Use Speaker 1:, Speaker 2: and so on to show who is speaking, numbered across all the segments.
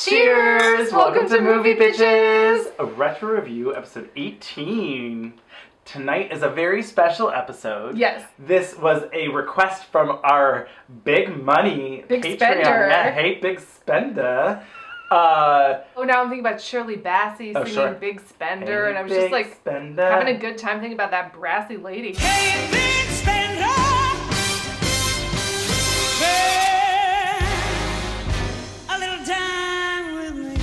Speaker 1: Cheers! Welcome to Movie Bitches! A retro review, episode 18. Tonight is a very special episode.
Speaker 2: Yes.
Speaker 1: This was a request from our Big Money Patreon.
Speaker 2: Spender.
Speaker 1: Yeah, hey, Big Spender.
Speaker 2: Now I'm thinking about Shirley Bassey singing Big Spender,
Speaker 1: hey,
Speaker 2: and I was just like
Speaker 1: Spender.
Speaker 2: having a good time thinking about that brassy lady.
Speaker 3: Hey, Big Spender! A little time with me.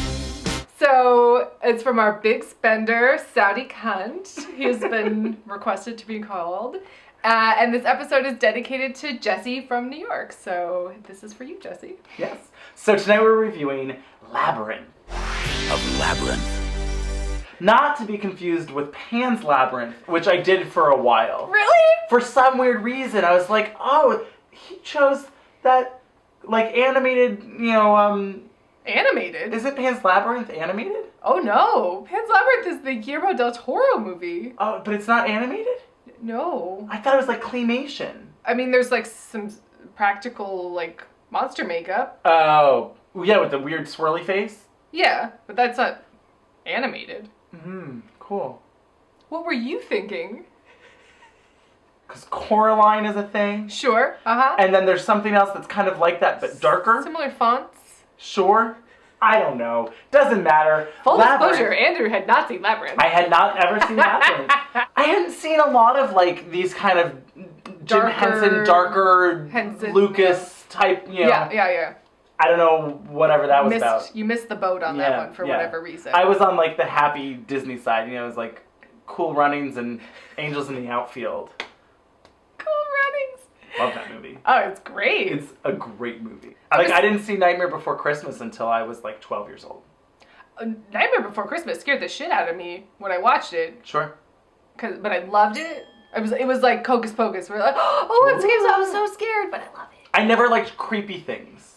Speaker 2: So it's from our Big Spender, Saudi Cunt. He has been requested to be called. And this episode is dedicated to Jesse from New York. So this is for you, Jesse.
Speaker 1: Yes. So tonight we're reviewing Labyrinth.
Speaker 4: Of Labyrinth.
Speaker 1: Not to be confused with Pan's Labyrinth, which I did for a while.
Speaker 2: Really?
Speaker 1: For some weird reason, I was like, oh, he chose that, like, animated,
Speaker 2: Animated?
Speaker 1: Is it Pan's Labyrinth animated?
Speaker 2: Oh no. Pan's Labyrinth is the Guillermo del Toro movie.
Speaker 1: Oh, but it's not animated?
Speaker 2: No.
Speaker 1: I thought it was like claymation.
Speaker 2: I mean, there's like some practical, like, monster makeup.
Speaker 1: Oh, yeah, with the weird swirly face?
Speaker 2: Yeah, but that's not animated.
Speaker 1: Cool.
Speaker 2: What were you thinking?
Speaker 1: Because Coraline is a thing.
Speaker 2: Sure,
Speaker 1: And then there's something else that's kind of like that, but darker.
Speaker 2: Similar fonts.
Speaker 1: Sure. I don't know. Doesn't matter.
Speaker 2: Full
Speaker 1: Labyrinth.
Speaker 2: disclosure, Andrew had not seen Labyrinth.
Speaker 1: I had not ever seen Labyrinth. I hadn't seen a lot of, like, these kind of Jim Henson, darker, Lucas type,
Speaker 2: Yeah.
Speaker 1: I don't know, whatever that was about.
Speaker 2: You missed the boat on that one for whatever reason.
Speaker 1: I was on, like, the happy Disney side. It was, like, Cool Runnings and Angels in the Outfield.
Speaker 2: Cool Runnings.
Speaker 1: Love that movie.
Speaker 2: Oh, it's great.
Speaker 1: It's a great movie. I didn't see Nightmare Before Christmas until I was, like, 12 years old.
Speaker 2: Nightmare Before Christmas scared the shit out of me when I watched it.
Speaker 1: Sure.
Speaker 2: But I loved it. It was like Hocus Pocus. We're like, oh, I'm scared. I was so scared, but I love it.
Speaker 1: I never liked creepy things.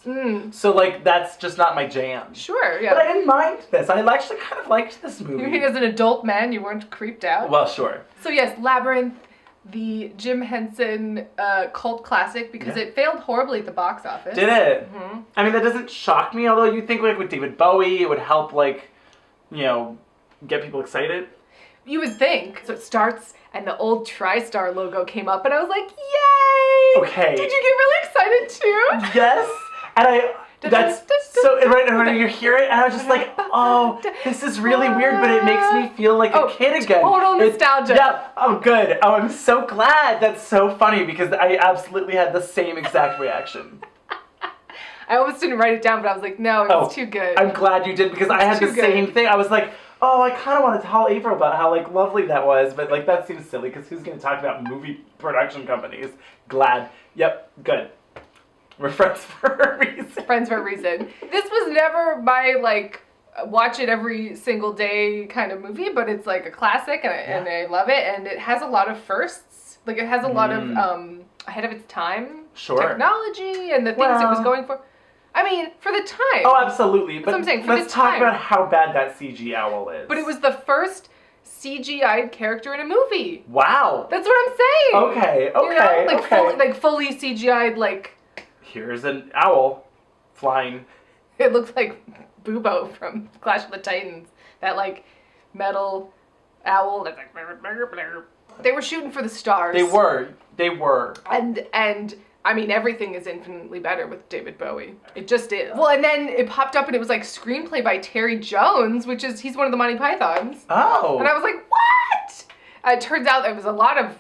Speaker 1: So, like, that's just not my jam.
Speaker 2: Sure, yeah.
Speaker 1: But I didn't mind this. I actually kind of liked this movie.
Speaker 2: You mean as an adult man, you weren't creeped out?
Speaker 1: Well, sure.
Speaker 2: So yes, Labyrinth, the Jim Henson cult classic, because it failed horribly at the box office.
Speaker 1: Did it? Mm-hmm. I mean, that doesn't shock me, although you'd think, like, with David Bowie, it would help, like, get people excited.
Speaker 2: You would think. So it starts, and the old TriStar logo came up, and I was like, yay!
Speaker 1: Okay.
Speaker 2: Did you get really excited, too?
Speaker 1: Yes. And when you hear it, and I was just like, oh, this is really weird, but it makes me feel like a kid again.
Speaker 2: Total nostalgia.
Speaker 1: Yeah. Oh, good. Oh, I'm so glad. That's so funny, because I absolutely had the same exact reaction.
Speaker 2: I almost didn't write it down, but I was like, no, it was too good.
Speaker 1: I'm glad you did, because I had the same thing. I was like, oh, I kind of want to tell Avaryl about how, like, lovely that was, but, like, that seems silly, because who's going to talk about movie production companies? Glad. Yep, good. We're friends for a reason.
Speaker 2: Friends for a reason. This was never my, like, watch it every single day kind of movie, but it's, like, a classic, and I love it, and it has a lot of firsts. Like, it has a lot of, ahead of its time technology and the things it was going for. I mean, for the time.
Speaker 1: Oh, absolutely. But
Speaker 2: that's what I'm saying.
Speaker 1: Let's talk about how bad that CG owl is.
Speaker 2: But it was the first CGI'd character in a movie.
Speaker 1: Wow.
Speaker 2: That's what I'm saying.
Speaker 1: Okay.
Speaker 2: Fully CGI'd, like...
Speaker 1: Here's an owl flying.
Speaker 2: It looks like Bubo from Clash of the Titans. That, like, metal owl that's like... They were shooting for the stars.
Speaker 1: They were.
Speaker 2: And I mean, everything is infinitely better with David Bowie. It just is. Well, and then it popped up and it was like screenplay by Terry Jones, he's one of the Monty Pythons.
Speaker 1: Oh.
Speaker 2: And I was like, what? It turns out there was a lot of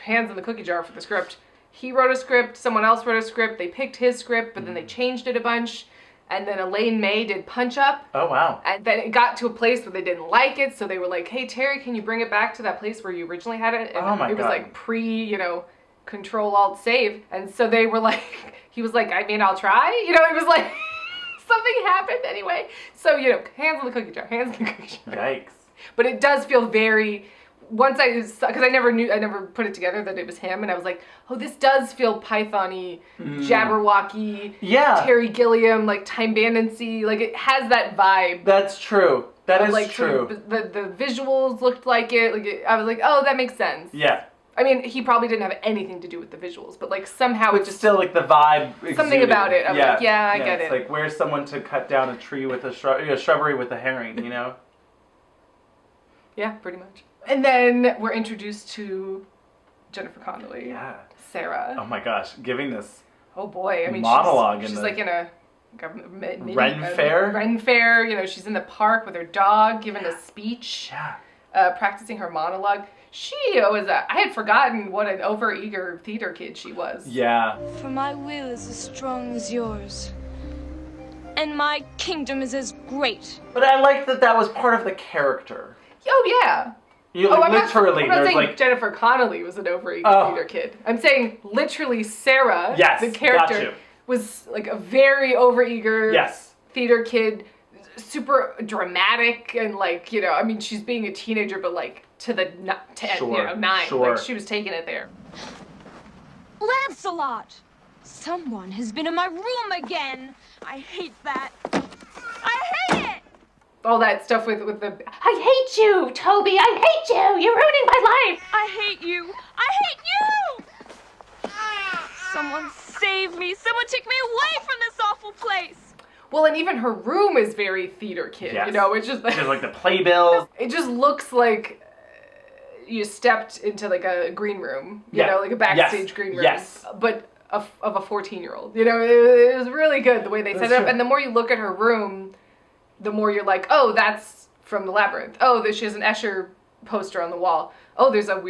Speaker 2: hands in the cookie jar for the script. He wrote a script, someone else wrote a script, they picked his script, but then they changed it a bunch. And then Elaine May did Punch Up. Oh, wow. And then it got to a place where they didn't like it, so they were like, hey, Terry, can you bring it back to that place where you originally had it? And it was like Control-Alt-Save. And so they were like, he was like, I mean, I'll try. It was like, something happened anyway. So, hands on the cookie jar, hands on the cookie jar.
Speaker 1: Yikes.
Speaker 2: But it does feel very... Once because I never put it together that it was him, and I was like, oh, this does feel Python-y, Jabberwocky, Terry Gilliam, like Time Bandit-y, like it has that vibe.
Speaker 1: That's true. That is
Speaker 2: like,
Speaker 1: true.
Speaker 2: Sort of, the visuals looked like it. I was like, oh, that makes sense.
Speaker 1: Yeah.
Speaker 2: I mean, he probably didn't have anything to do with the visuals, but like somehow
Speaker 1: But
Speaker 2: it just
Speaker 1: still, like the vibe.
Speaker 2: something
Speaker 1: exuded.
Speaker 2: about it. I'm like, yeah, I get
Speaker 1: it's
Speaker 2: it.
Speaker 1: Like, where's someone to cut down a tree with a shrubbery with a herring? You know.
Speaker 2: Yeah, pretty much. And then we're introduced to Jennifer Connelly.
Speaker 1: Yeah.
Speaker 2: Sarah.
Speaker 1: Oh my gosh, giving this.
Speaker 2: Oh boy, I mean,
Speaker 1: monologue
Speaker 2: she's
Speaker 1: in the-
Speaker 2: like in a
Speaker 1: Ren fair?
Speaker 2: Ren fair, you know, she's in the park with her dog, giving a speech, practicing her monologue. She was I had forgotten what an overeager theater kid she was.
Speaker 1: Yeah.
Speaker 5: For my will is as strong as yours, and my kingdom is as great.
Speaker 1: But I like that was part of the character.
Speaker 2: Oh yeah.
Speaker 1: You
Speaker 2: I'm
Speaker 1: literally,
Speaker 2: not
Speaker 1: there's
Speaker 2: saying
Speaker 1: like
Speaker 2: Jennifer Connelly was an overeager theater kid. I'm saying literally Sarah,
Speaker 1: Yes,
Speaker 2: the character,
Speaker 1: got you.
Speaker 2: was like a very overeager
Speaker 1: Yes.
Speaker 2: theater kid, super dramatic and like, you know, I mean, she's being a teenager, but like to the 10,
Speaker 1: Sure,
Speaker 2: you know, 9,
Speaker 1: sure.
Speaker 2: like she was taking it there.
Speaker 5: Lancelot! Someone has been in my room again. I hate that. I hate it!
Speaker 2: All that stuff with the, I hate you, Toby, I hate you, you're ruining my life.
Speaker 5: I hate you. I hate you! Someone save me. Someone take me away from this awful place.
Speaker 2: Well, and even her room is very theater kid,
Speaker 1: Yes.
Speaker 2: you know, it's just
Speaker 1: there's like the playbills.
Speaker 2: it just looks like you stepped into like a green room, you
Speaker 1: Yeah.
Speaker 2: know, like a backstage
Speaker 1: Yes.
Speaker 2: green room,
Speaker 1: Yes.
Speaker 2: but of a 14-year-old. You know, it was really good the way they set
Speaker 1: That's
Speaker 2: it up.
Speaker 1: true.
Speaker 2: And the more you look at her room, the more you're like, oh, that's from the Labyrinth. Oh, she has an Escher poster on the wall. Oh, there's a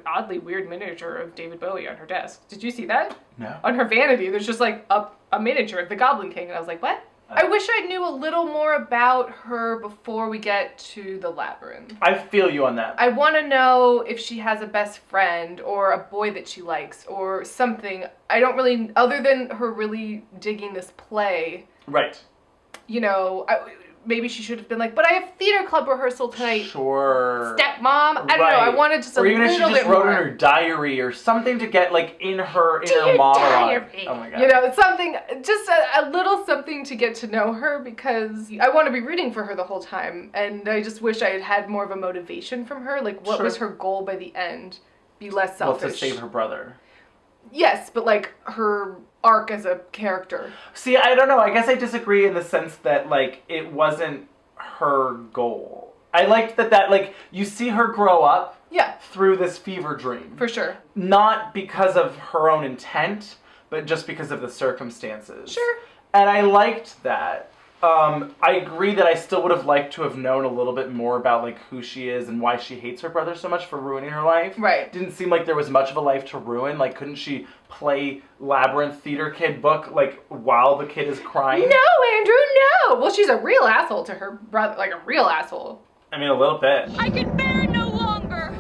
Speaker 2: oddly weird miniature of David Bowie on her desk. Did you see that?
Speaker 1: No.
Speaker 2: On her vanity, there's just like a miniature of the Goblin King, and I was like, what? I wish I knew a little more about her before we get to the Labyrinth.
Speaker 1: I feel you on that.
Speaker 2: I want to know if she has a best friend or a boy that she likes or something. I don't really, other than her really digging this play,
Speaker 1: Right.
Speaker 2: you know, maybe she should have been like, but I have theater club rehearsal tonight.
Speaker 1: Sure.
Speaker 2: Stepmom. I don't know. I wanted just a
Speaker 1: or even
Speaker 2: little
Speaker 1: if she
Speaker 2: bit
Speaker 1: just wrote
Speaker 2: more.
Speaker 1: in her diary or something to get like in her
Speaker 2: Dear
Speaker 1: monologue.
Speaker 2: diary.
Speaker 1: Oh my god.
Speaker 2: You know, it's something, just a little something to get to know her because I want to be rooting for her the whole time. And I just wish I had had more of a motivation from her. Like, what
Speaker 1: Sure.
Speaker 2: was her goal by the end? Be less
Speaker 1: Well,
Speaker 2: selfish.
Speaker 1: to save her brother.
Speaker 2: Yes, but like her arc as a character.
Speaker 1: See, I don't know. I guess I disagree in the sense that like it wasn't her goal. I liked that like you see her grow up
Speaker 2: Yeah,
Speaker 1: through this fever dream.
Speaker 2: for sure.
Speaker 1: Not because of her own intent, but just because of the circumstances.
Speaker 2: Sure.
Speaker 1: And I liked that. I agree that I still would have liked to have known a little bit more about like who she is and why she hates her brother so much for ruining her life.
Speaker 2: Right.
Speaker 1: Didn't seem like there was much of a life to ruin. Like, couldn't she play Labyrinth theater kid book like while the kid is crying?
Speaker 2: No, Andrew, no. Well, she's a real asshole to her brother, like a real asshole.
Speaker 1: I mean, a little bit.
Speaker 5: I can bear it no longer.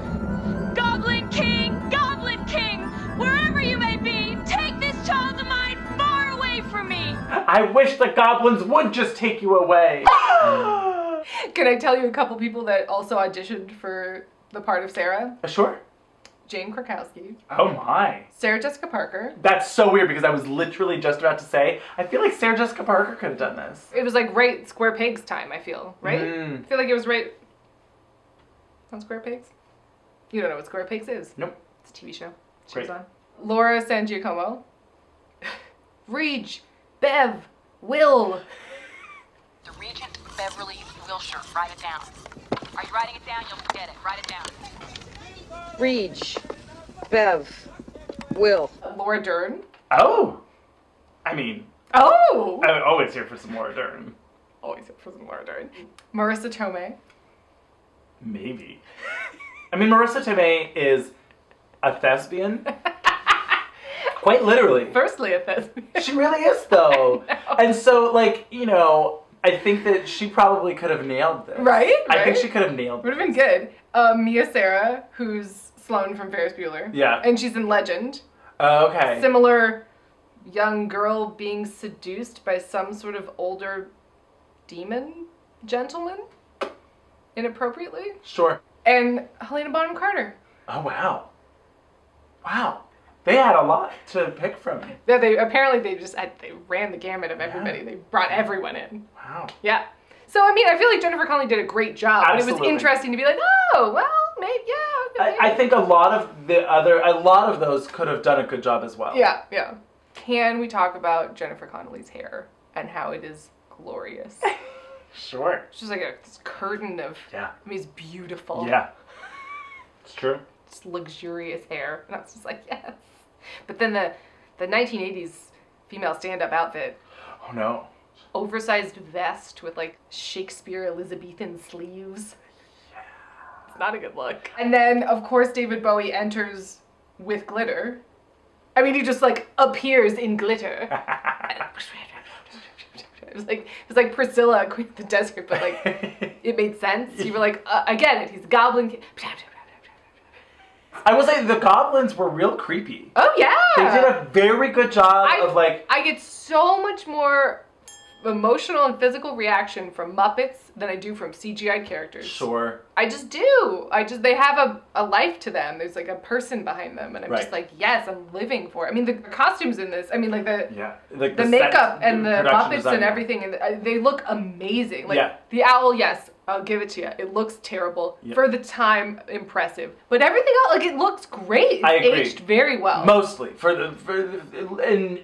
Speaker 5: Goblin King, wherever you may be, take this child of mine far away from me.
Speaker 1: I wish the goblins would just take you away.
Speaker 2: Can I tell you a couple people that also auditioned for the part of Sarah?
Speaker 1: Sure.
Speaker 2: Jane Krakowski,
Speaker 1: Oh my.
Speaker 2: Sarah Jessica Parker.
Speaker 1: That's so weird because I was literally just about to say, I feel like Sarah Jessica Parker could have done this.
Speaker 2: It was like right Square Pigs time, I feel, right?
Speaker 1: Mm.
Speaker 2: I feel like it was right on Square Pigs. You don't know what Square Pigs is.
Speaker 1: Nope.
Speaker 2: It's a TV show. She
Speaker 1: Great.
Speaker 2: was on. Laura San Giacomo. Reg, Bev, Will.
Speaker 6: The Regent, Beverly, Wilshire. Write it down. Are you writing it down? You'll forget it. Write it down.
Speaker 7: Reg, Bev, Will.
Speaker 2: Laura Dern.
Speaker 1: Oh. I mean,
Speaker 2: Oh!
Speaker 1: I would always here for some Laura Dern.
Speaker 2: Always up for some Laura Dern. Marissa Tomei.
Speaker 1: Maybe. I mean, Marissa Tomei is a thespian. Quite literally.
Speaker 2: Firstly, a thespian.
Speaker 1: She really is, though.
Speaker 2: I know.
Speaker 1: And so, like, you know, I think that she probably could have nailed this.
Speaker 2: Right?
Speaker 1: I think
Speaker 2: Right?
Speaker 1: she could have nailed
Speaker 2: Would
Speaker 1: this.
Speaker 2: have been good. Mia Sara, who's Sloane from Ferris Bueller.
Speaker 1: Yeah.
Speaker 2: And she's in Legend.
Speaker 1: Okay.
Speaker 2: Similar young girl being seduced by some sort of older demon gentleman inappropriately.
Speaker 1: Sure.
Speaker 2: And Helena Bonham Carter.
Speaker 1: Oh, wow. Wow. They had a lot to pick from.
Speaker 2: Yeah, they ran the gamut of everybody.
Speaker 1: Yeah.
Speaker 2: They brought everyone in.
Speaker 1: Wow.
Speaker 2: Yeah. So I mean, I feel like Jennifer Connelly did a great job. And it was
Speaker 1: Absolutely.
Speaker 2: interesting to be like, oh, well, maybe, yeah.
Speaker 1: I think a lot of those could have done a good job as well.
Speaker 2: Yeah, yeah. Can we talk about Jennifer Connelly's hair and how it is glorious?
Speaker 1: Sure.
Speaker 2: It's just like this curtain of,
Speaker 1: Yeah.
Speaker 2: I mean, it's beautiful.
Speaker 1: Yeah. It's true.
Speaker 2: Just luxurious hair. And I was just like, yes. But then the 1980s female stand-up outfit.
Speaker 1: Oh no.
Speaker 2: Oversized vest with like Shakespeare Elizabethan sleeves. Yeah. It's not a good look. And then, of course, David Bowie enters with glitter. I mean, he just like appears in glitter. It was like Priscilla, Queen of the Desert, but like it made sense. You were like, I get it. He's a goblin.
Speaker 1: I will say the goblins were real creepy.
Speaker 2: Oh yeah.
Speaker 1: They did a very good job of like.
Speaker 2: I get so much more emotional and physical reaction from Muppets than I do from CGI characters.
Speaker 1: Sure.
Speaker 2: I just do. They have a life to them. There's like a person behind them, and I'm just like, yes, I'm living for it. I mean, the costumes in this. I mean, like the makeup and the Muppets
Speaker 1: design,
Speaker 2: and everything, and they look amazing. Like
Speaker 1: Yeah.
Speaker 2: the owl, yes, I'll give it to you. It looks terrible for the time, impressive, but everything else, like it looks great.
Speaker 1: I agree.
Speaker 2: Aged very well.
Speaker 1: Mostly in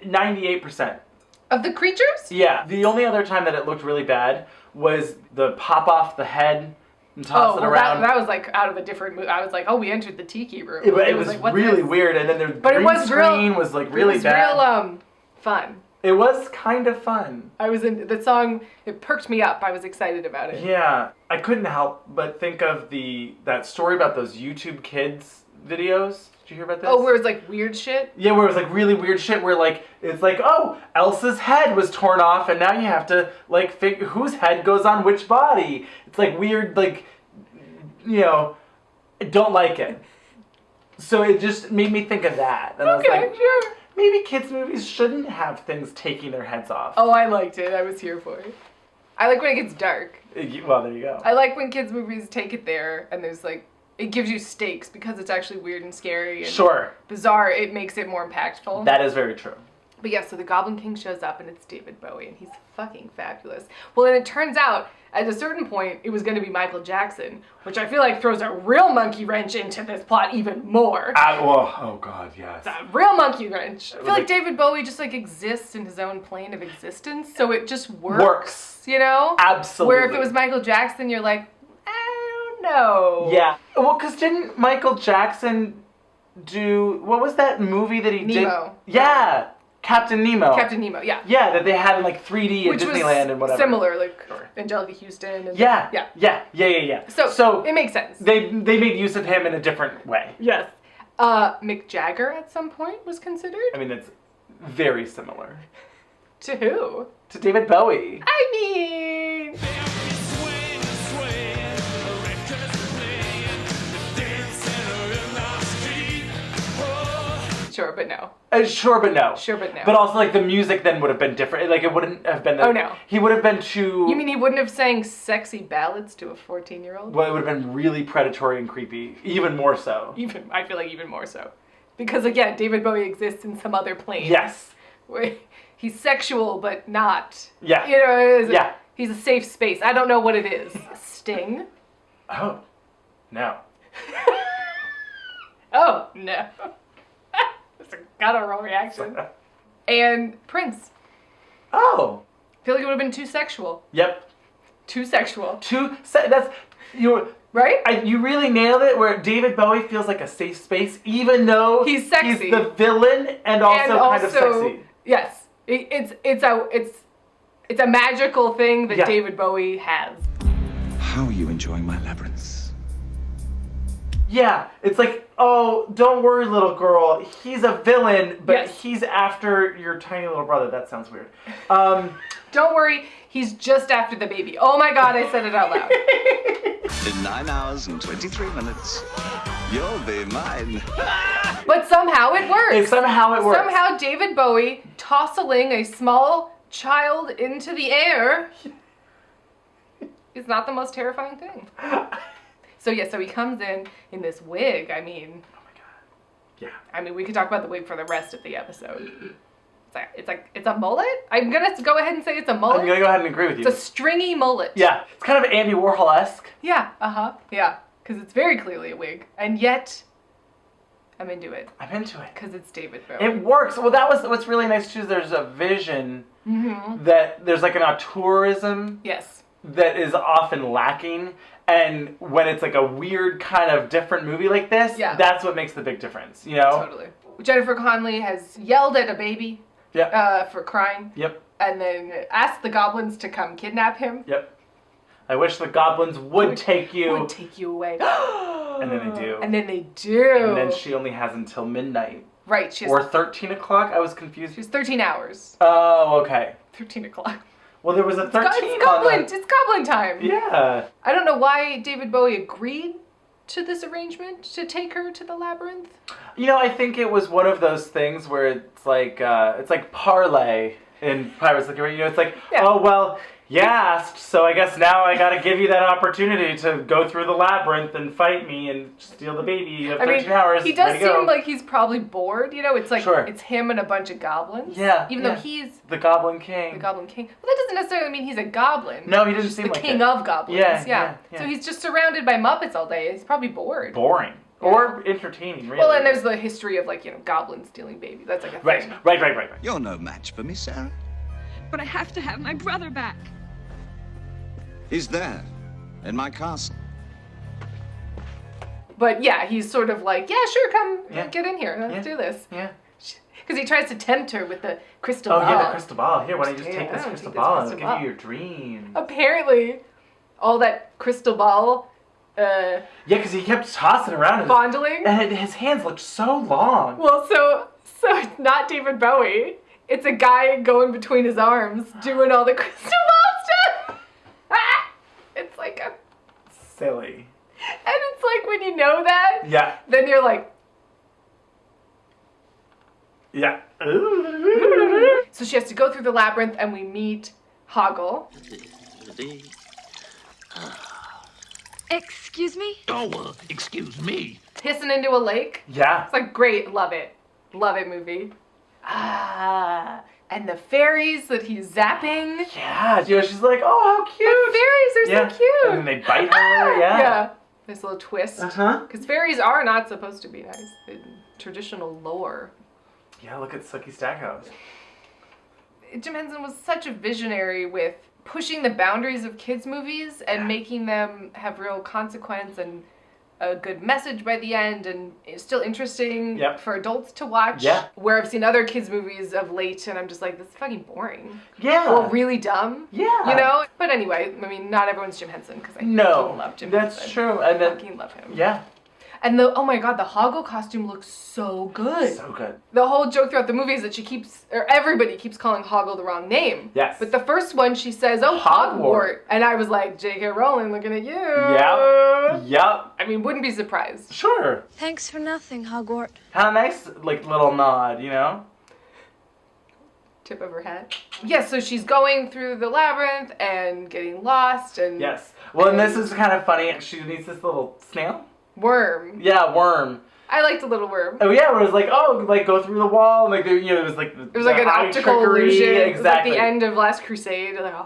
Speaker 1: 98%.
Speaker 2: Of the creatures?
Speaker 1: Yeah. The only other time that it looked really bad was the pop off the head and toss it around.
Speaker 2: That was like out of a different movie. I was like, oh, we entered the tiki room.
Speaker 1: It was
Speaker 2: like, what's
Speaker 1: really
Speaker 2: this?
Speaker 1: weird, and then the
Speaker 2: But
Speaker 1: green
Speaker 2: it was
Speaker 1: screen was like really bad.
Speaker 2: It was real fun.
Speaker 1: It was kind of fun.
Speaker 2: I was in the song. It perked me up. I was excited about it.
Speaker 1: Yeah, I couldn't help but think of that story about those YouTube Kids videos. Did you hear about this?
Speaker 2: Oh, where it was like weird shit?
Speaker 1: Yeah, where it was like really weird shit where like, it's like, oh, Elsa's head was torn off and now you have to like figure whose head goes on which body. It's like weird, like, you know, I don't like it. So it just made me think of that. And I was like,
Speaker 2: sure.
Speaker 1: Maybe kids' movies shouldn't have things taking their heads off.
Speaker 2: Oh, I liked it. I was here for it. I like when it gets dark.
Speaker 1: Well, there you go.
Speaker 2: I like when kids' movies take it there and there's like, it gives you stakes because it's actually weird and scary and bizarre. It makes it more impactful.
Speaker 1: That is very true.
Speaker 2: But yeah, so the Goblin King shows up and it's David Bowie and he's fucking fabulous. Well, and it turns out at a certain point it was going to be Michael Jackson, which I feel like throws a real monkey wrench into this plot even more.
Speaker 1: Oh god, yes.
Speaker 2: It's a real monkey wrench. I feel like David Bowie just like exists in his own plane of existence, so it just works. You know?
Speaker 1: Absolutely.
Speaker 2: Where if it was Michael Jackson, you're like, no.
Speaker 1: Yeah. Well, because didn't Michael Jackson do... What was that movie that he did?
Speaker 2: Nemo.
Speaker 1: Yeah. Captain Nemo.
Speaker 2: Captain Nemo, yeah.
Speaker 1: Yeah, that they had in like 3D in Disneyland and whatever.
Speaker 2: Similar, like Angelica Houston. And
Speaker 1: Yeah.
Speaker 2: So it makes sense.
Speaker 1: They made use of him in a different way.
Speaker 2: Yes. Mick Jagger at some point was considered.
Speaker 1: I mean, it's very similar.
Speaker 2: To who?
Speaker 1: To David Bowie.
Speaker 2: I mean... Sure, but no.
Speaker 1: Sure, but no.
Speaker 2: Sure, but no.
Speaker 1: But also, like, the music then would have been different. Like, it wouldn't have been...
Speaker 2: Oh, no.
Speaker 1: He would have been too...
Speaker 2: You mean he wouldn't have sang sexy ballads to a 14-year-old?
Speaker 1: Well, it would have been really predatory and creepy. Even more so.
Speaker 2: I feel like even more so. Because, again, David Bowie exists in some other plane.
Speaker 1: Yes.
Speaker 2: Where he's sexual, but not.
Speaker 1: Yeah.
Speaker 2: You know,
Speaker 1: yeah.
Speaker 2: He's a safe space. I don't know what it is. Sting?
Speaker 1: Oh. No.
Speaker 2: Oh, no. That's a guttural reaction. And Prince.
Speaker 1: Oh.
Speaker 2: I feel like it would have been too sexual.
Speaker 1: Yep.
Speaker 2: Too sexual.
Speaker 1: That's...
Speaker 2: Right?
Speaker 1: You really nailed it, where David Bowie feels like a safe space, even though
Speaker 2: he's sexy.
Speaker 1: He's the villain and also kind of sexy.
Speaker 2: Yes. It's a magical thing that David Bowie has.
Speaker 4: How are you enjoying my labyrinths?
Speaker 1: Yeah, it's like, oh, don't worry, little girl. He's a villain, but he's after your tiny little brother. That sounds weird.
Speaker 2: Don't worry, he's just after the baby. Oh my god, I said it out loud.
Speaker 4: In 9 hours and 23 minutes, you'll be mine.
Speaker 2: But somehow it works.
Speaker 1: Somehow it works.
Speaker 2: Somehow David Bowie tossling a small child into the air is not the most terrifying thing. So he comes in this wig. I mean,
Speaker 1: oh my god, yeah.
Speaker 2: I mean, we could talk about the wig for the rest of the episode. It's a mullet. I'm gonna go ahead and say it's a mullet.
Speaker 1: I'm gonna go ahead and agree with you.
Speaker 2: It's a stringy mullet.
Speaker 1: Yeah, it's kind of Andy Warhol-esque.
Speaker 2: Yeah. Yeah. Because it's very clearly a wig. And yet, I'm into it.
Speaker 1: I'm into it.
Speaker 2: Because it's David Bowie.
Speaker 1: It works. Well, that was what's really nice too. Is there's a vision that there's like an auteurism
Speaker 2: Yes.
Speaker 1: that is often lacking, and when it's like a weird kind of different movie like this, that's what makes the big difference. You know.
Speaker 2: Totally. Jennifer Connelly has yelled at a baby.
Speaker 1: Yep.
Speaker 2: For crying.
Speaker 1: Yep.
Speaker 2: And then asked the goblins to come kidnap him.
Speaker 1: Yep. I wish the goblins would take you.
Speaker 2: Would take you away.
Speaker 1: And then they do.
Speaker 2: And then they do.
Speaker 1: And then she only has until midnight.
Speaker 2: Right. She has,
Speaker 1: or 13 o'clock? I was confused.
Speaker 2: She's 13 hours.
Speaker 1: Oh, okay.
Speaker 2: 13 o'clock.
Speaker 1: Well, there was a 13
Speaker 2: it's goblin. It's goblin time.
Speaker 1: Yeah.
Speaker 2: I don't know why David Bowie agreed to this arrangement to take her to the labyrinth.
Speaker 1: You know, I think it was one of those things where it's like parlay in Pirates of the Caribbean. You know, it's like, oh, well, you asked, so I guess now I gotta give you that opportunity to go through the labyrinth and fight me and steal the baby. You have 13 hours.
Speaker 2: He does seem like he's probably bored, you know? It's like, it's him and a bunch of goblins.
Speaker 1: Yeah.
Speaker 2: Even though he's...
Speaker 1: the Goblin King.
Speaker 2: The Goblin King. Well, that doesn't necessarily mean he's a goblin.
Speaker 1: No, he doesn't seem like
Speaker 2: the king of goblins. Yeah. So he's just surrounded by Muppets all day. He's probably bored.
Speaker 1: Boring. Yeah. Or entertaining, really.
Speaker 2: Well, and there's the history of, like, you know, goblins stealing babies. That's like a thing.
Speaker 1: Right.
Speaker 4: You're no match for me, Sarah.
Speaker 5: But I have to have my brother back.
Speaker 4: He's there, in my castle.
Speaker 2: But yeah, he's sort of like, yeah, sure, come get in here. Let's do this.
Speaker 1: Yeah.
Speaker 2: Because he tries to tempt her with the crystal ball.
Speaker 1: Oh, yeah, the crystal ball. Here, why don't you just take this crystal ball and give you your dreams?
Speaker 2: Apparently, all that crystal ball...
Speaker 1: yeah, because he kept tossing around.
Speaker 2: Fondling.
Speaker 1: And his hands looked so long.
Speaker 2: Well, so it's not David Bowie. It's a guy going between his arms doing all the crystal ball stuff. It's like a...
Speaker 1: Silly.
Speaker 2: And it's like when you know that, then you're like...
Speaker 1: Yeah.
Speaker 2: So she has to go through the labyrinth and we meet Hoggle.
Speaker 5: Excuse me?
Speaker 8: Oh, excuse me.
Speaker 2: Pissing into a lake.
Speaker 1: Yeah.
Speaker 2: It's like, great, love it. Love it, movie. And the fairies that he's zapping.
Speaker 1: Yeah, you know, she's like, oh, how cute.
Speaker 2: The fairies are so cute.
Speaker 1: And then they bite her, yeah.
Speaker 2: Nice little twist.
Speaker 1: Uh-huh.
Speaker 2: Because fairies are not supposed to be nice in traditional lore.
Speaker 1: Yeah, look at Sookie Stackhouse.
Speaker 2: Jim Henson was such a visionary with pushing the boundaries of kids' movies and making them have real consequence and a good message by the end, and it's still interesting for adults to watch. Yeah. Where I've seen other kids' movies of late, and I'm just like, this is fucking boring. Yeah. Or really dumb. Yeah. You know? But anyway, I mean, not everyone's Jim Henson, because I fucking love Jim Henson.
Speaker 1: That's true. And then,
Speaker 2: I fucking love him.
Speaker 1: Yeah.
Speaker 2: And oh my god, the Hoggle costume looks so good.
Speaker 1: So good.
Speaker 2: The whole joke throughout the movie is that everybody keeps calling Hoggle the wrong name. Yes. But the first one, she says, oh, Hogwart. And I was like, J.K. Rowling looking at you. Yep. I mean, wouldn't be surprised.
Speaker 1: Sure.
Speaker 9: Thanks for nothing, Hogwart.
Speaker 1: How nice, like, little nod, you know?
Speaker 2: Tip of her hat. Yes, so she's going through the labyrinth and getting lost and...
Speaker 1: Yes. Well, and this is kind of funny. She meets this little snail.
Speaker 2: Worm.
Speaker 1: Yeah, worm.
Speaker 2: I liked the little worm.
Speaker 1: Oh yeah, where it was like, like go through the wall, and like you know, it was like
Speaker 2: it was like an optical illusion. Exactly. It was like the end of Last Crusade. Like, I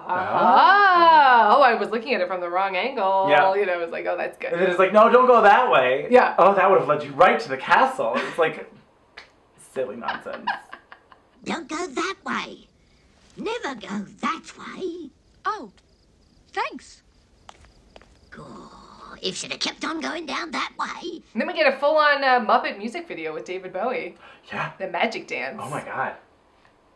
Speaker 2: was looking at it from the wrong angle. Yeah. You know, it was like, oh, that's good.
Speaker 1: And then it's like, no, don't go that way.
Speaker 2: Yeah.
Speaker 1: Oh, that would have led you right to the castle. It's like silly nonsense.
Speaker 10: Don't go that way. Never go that way.
Speaker 5: Oh, thanks.
Speaker 10: Good. If she'd have kept on going down that way.
Speaker 2: And then we get a full-on Muppet music video with David Bowie.
Speaker 1: Yeah.
Speaker 2: The Magic Dance.
Speaker 1: Oh my god.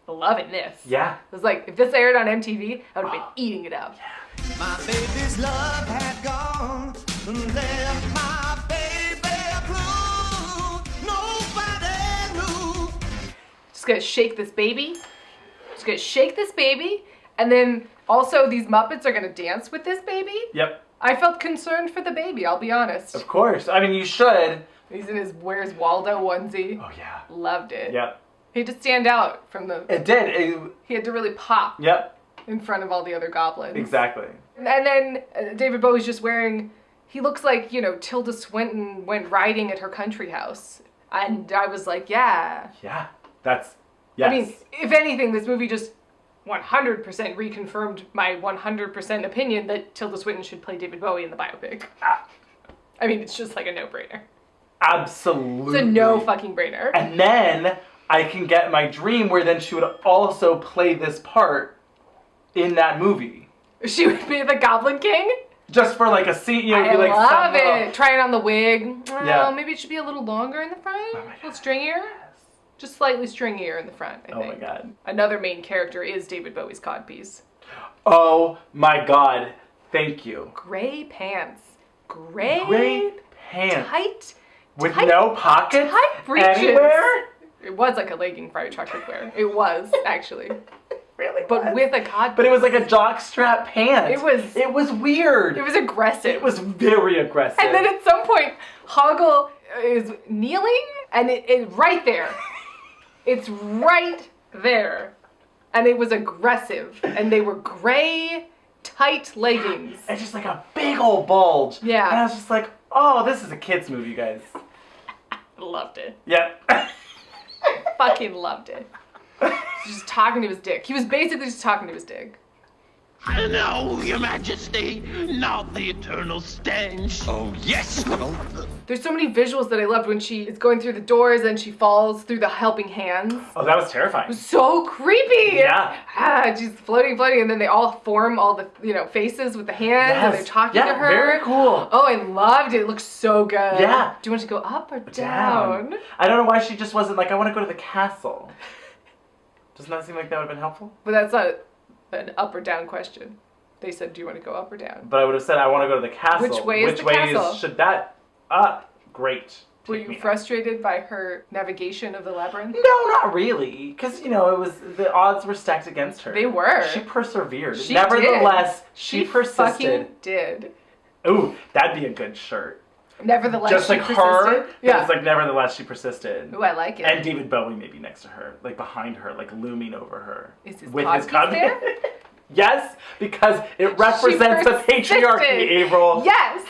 Speaker 2: Loving this.
Speaker 1: Yeah.
Speaker 2: It was like, if this aired on MTV, I would have been eating it up.
Speaker 3: Yeah. My baby's love had gone and left my baby blue. Nobody knew.
Speaker 2: Just gonna shake this baby. Just gonna shake this baby. And then also these Muppets are gonna dance with this baby.
Speaker 1: Yep.
Speaker 2: I felt concerned for the baby, I'll be honest.
Speaker 1: Of course. I mean, you should.
Speaker 2: He's in his Where's Waldo onesie.
Speaker 1: Oh, yeah.
Speaker 2: Loved it.
Speaker 1: Yep.
Speaker 2: He had to stand out from the...
Speaker 1: It did.
Speaker 2: He had to really pop.
Speaker 1: Yep.
Speaker 2: In front of all the other goblins.
Speaker 1: Exactly.
Speaker 2: And then David Bowie's just wearing... He looks like, you know, Tilda Swinton went riding at her country house. And I was like, yeah.
Speaker 1: Yeah. That's... Yes.
Speaker 2: I mean, if anything, this movie just... 100% reconfirmed my 100% opinion that Tilda Swinton should play David Bowie in the biopic. I mean, it's just like a no-brainer.
Speaker 1: Absolutely.
Speaker 2: It's a no fucking brainer.
Speaker 1: And then I can get my dream where then she would also play this part in that movie.
Speaker 2: She would be the Goblin King?
Speaker 1: Just for like a scene,
Speaker 2: I
Speaker 1: be like
Speaker 2: love it. Try it on the wig. Well,
Speaker 1: Yeah.
Speaker 2: maybe it should be a little longer in the front. A little stringier. Just slightly stringier in the front, I think.
Speaker 1: Oh my god.
Speaker 2: Another main character is David Bowie's codpiece.
Speaker 1: Oh my god. Thank you.
Speaker 2: Gray pants. Gray
Speaker 1: pants.
Speaker 2: Tight.
Speaker 1: With no pockets
Speaker 2: tight breeches.
Speaker 1: anywhere?
Speaker 2: It was like a legging Friday chocolate wear. It was, actually.
Speaker 1: Really?
Speaker 2: But with a codpiece.
Speaker 1: But it was like a jockstrap pant. It was weird.
Speaker 2: It was aggressive.
Speaker 1: It was very aggressive.
Speaker 2: And then at some point, Hoggle is kneeling, and it right there. It's right there. And it was aggressive. And they were gray, tight leggings.
Speaker 1: And just like a big old bulge.
Speaker 2: Yeah.
Speaker 1: And I was just like, oh, this is a kid's movie, you guys.
Speaker 2: Loved it.
Speaker 1: Yep.
Speaker 2: Fucking loved it. He's just talking to his dick. He was basically just talking to his dick.
Speaker 8: No, Your Majesty, not the eternal stench.
Speaker 4: Oh, yes, Squibble.
Speaker 2: There's so many visuals that I loved when she is going through the doors and she falls through the helping hands.
Speaker 1: Oh, that was terrifying.
Speaker 2: It was so creepy.
Speaker 1: Yeah.
Speaker 2: She's floating, and then they all form all the faces with the hands, and they're talking to her.
Speaker 1: Very cool.
Speaker 2: Oh, I loved it. It looked so good.
Speaker 1: Yeah.
Speaker 2: Do you want to go up or down?
Speaker 1: I don't know why she just wasn't like, I want to go to the castle. Doesn't that seem like that would have been helpful?
Speaker 2: But that's not an up or down question. They said, do you want to go up or down?
Speaker 1: But I would have said, I want to go to the castle.
Speaker 2: Which way is the castle?
Speaker 1: Should that up? Great.
Speaker 2: Were you frustrated by her navigation of the labyrinth?
Speaker 1: No, not really. Because, it was, the odds were stacked against her.
Speaker 2: They were.
Speaker 1: She persevered.
Speaker 2: She
Speaker 1: Nevertheless,
Speaker 2: did.
Speaker 1: she persisted.
Speaker 2: Fucking did.
Speaker 1: Ooh, that'd be a good shirt.
Speaker 2: Nevertheless,
Speaker 1: just like
Speaker 2: she
Speaker 1: her,
Speaker 2: persisted. Yeah.
Speaker 1: it's like nevertheless she persisted.
Speaker 2: Ooh, I like it.
Speaker 1: And David Bowie maybe next to her, like behind her, like looming over her.
Speaker 2: Is his
Speaker 1: with his
Speaker 2: codpiece there?
Speaker 1: Yes, because it represents the patriarchy, Avaryl.
Speaker 2: Yes.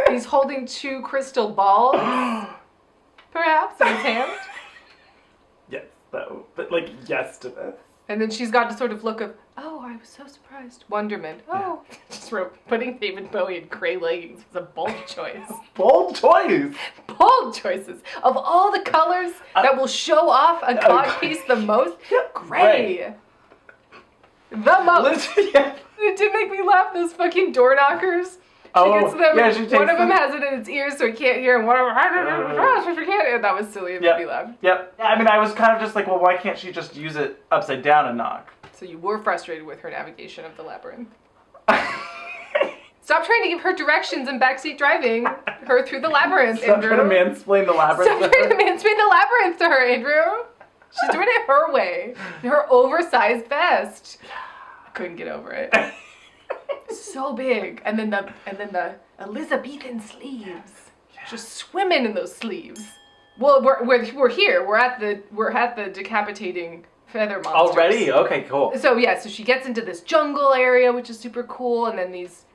Speaker 2: He's holding 2 crystal balls, perhaps, in his hand.
Speaker 1: Yes, though, but like yes to this.
Speaker 2: And then she's got a sort of look of, oh, I was so surprised. Wonderment. Oh. Just wrote, putting David Bowie in gray leggings was a bold choice.
Speaker 1: Bold choice.
Speaker 2: Bold choices. Of all the colors that will show off a codpiece the most, gray. The most.
Speaker 1: Yeah.
Speaker 2: It did make me laugh, those fucking door knockers.
Speaker 1: Oh,
Speaker 2: gets them,
Speaker 1: yeah, she takes
Speaker 2: one of them
Speaker 1: them.
Speaker 2: has it in its ears so he can't hear, and one of them and that was silly. It made me laugh.
Speaker 1: Yep. Yeah, I mean, I was kind of just like, well, why can't she just use it upside down and knock?
Speaker 2: So you were frustrated with her navigation of the labyrinth. Stop trying to give her directions and backseat driving her through the labyrinth,
Speaker 1: Stop
Speaker 2: Andrew.
Speaker 1: trying to mansplain the labyrinth.
Speaker 2: Stop trying to mansplain the labyrinth to her, Andrew. She's doing it her way. In her oversized vest. I couldn't get over it. So big. And then the Elizabethan sleeves. Just swimming in those sleeves. Well, we're here. We're at the decapitating feather monsters.
Speaker 1: Already? Okay, cool.
Speaker 2: So yeah, so she gets into this jungle area, which is super cool, and then these,